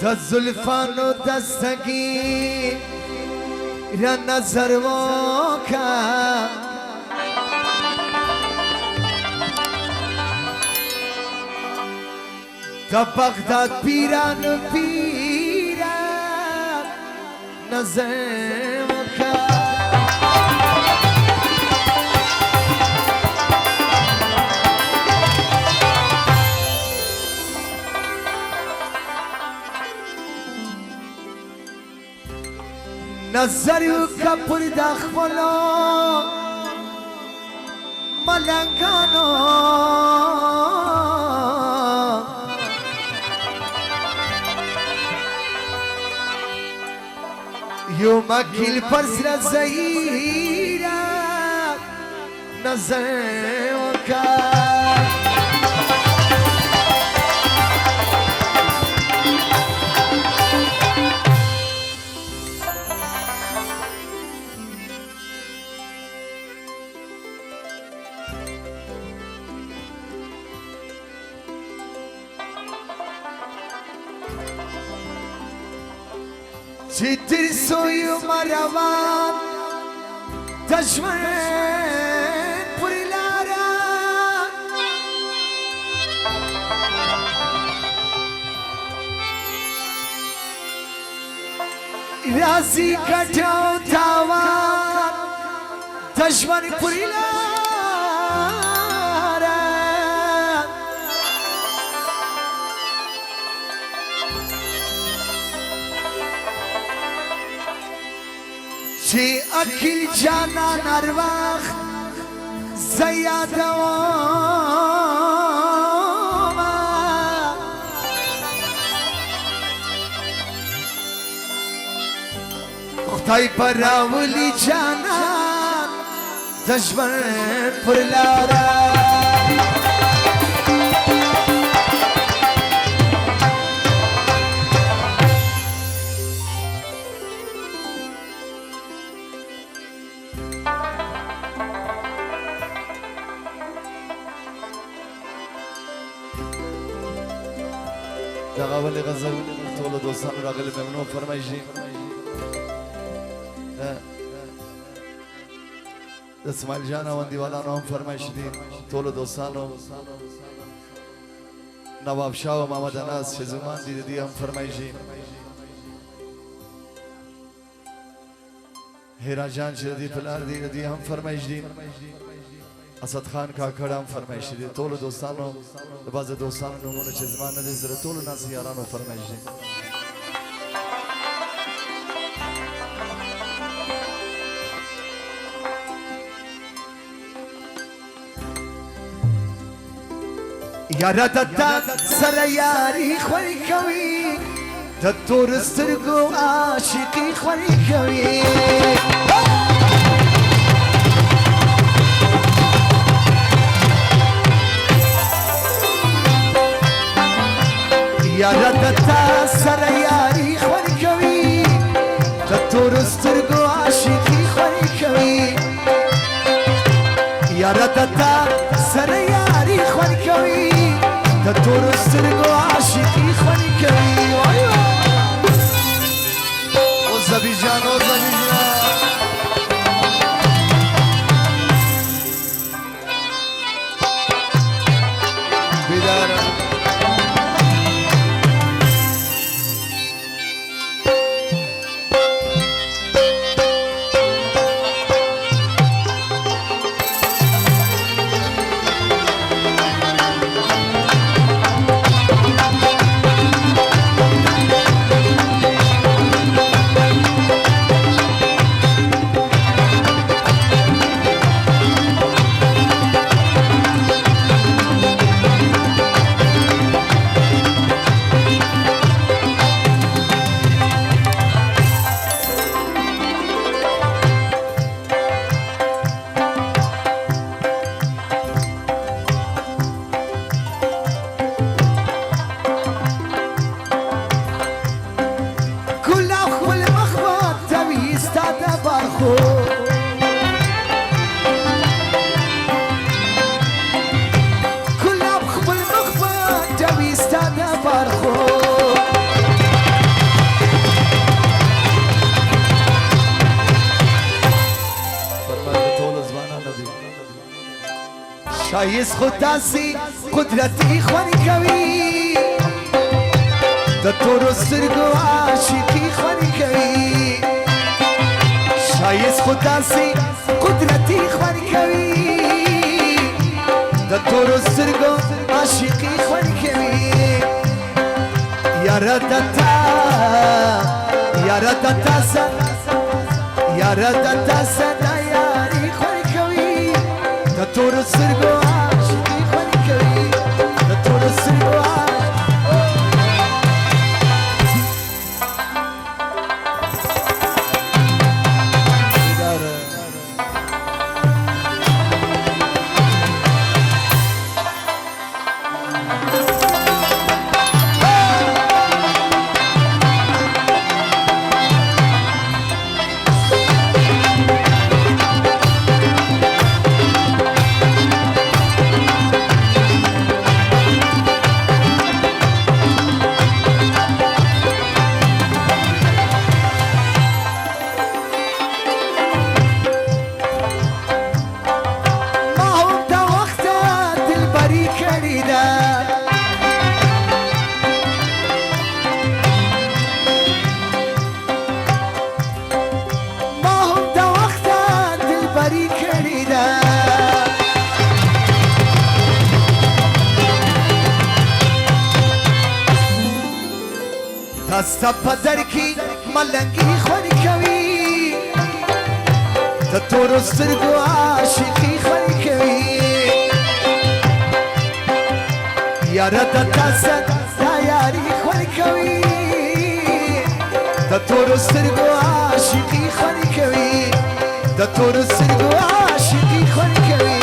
د زلفانو دستگی را نظر وکا د بغداد پیران نظر وکا نظر وکا پر د خپلو ملنګانو یو مکیل پر سر زهیرا نظر وکا چی تر سوی مروان دشمن پوری لارا رازی کٹاو تاوان دشمن پوری لارا چی اکیل جانان هر وقت زیادوام خدای براولی جانان دشمن پر لارا دغه ولې غزل ټولو دوستانو راغلي ممنون فرمایشي د اسماعیل جان او دیوالانو هم فرمایشي دي ټولو دوستانو نواب شاه او محمد انس شزمان دي هم فرمایشي هیرا جان چې دي پلار دي هم فرمایشي دي اسد خان کاکړ هم فرمایشي دي ټولو دوستانو د بعضو دوستانو نومونه چې زما نه دي زه د ټولو ناس یارانو فرمایشي یاره د تا سره یاري خوړې کوي د تور سترګو عاشقي خوړې کوي یاره د تا سره یاري خوړې کوي د تور سترګو عاشقي خوړې کوي یاره د تا سره یاري خوړې کوي د تور سترګو عاشقي خوړې کوي او زبي جان او زبي جان بیداره شایست خود دستی قدرتی خوانی کوي د تورو سترګو عاشقي خوانی کوي شایست خود دستی قدرتی خوانی کوي د تورو سترګو عاشقي خوانی کوي یاره دتا یاره دتا سن یاره دتا سن یاري خوانی کوي د تورو سترګو عاشقي خوانی کوي د تورو سترګو ستا په در کې ملنګي خوند کوي د تورو سترګو عاشقي خوند کوي یاره د تاسو دا یاري خوند کوي د تورو سترګو عاشقي خوند کوي د تورو سترګو عاشقي خوند کوي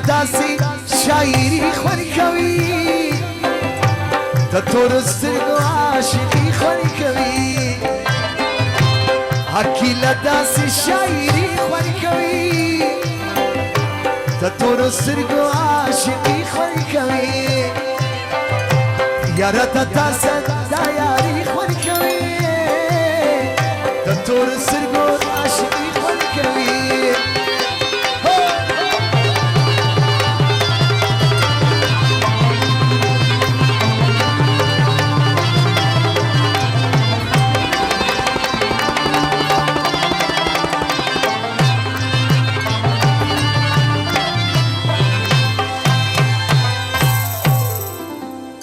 داسي شاعري خوند کوي د تورو سترګو عاشقي خوند کوي حکیله داسي شاعري خوند کوي د تورو سترګو عاشقي خوند کوي یاره د تاسو دا یاري خوند کوي د تورو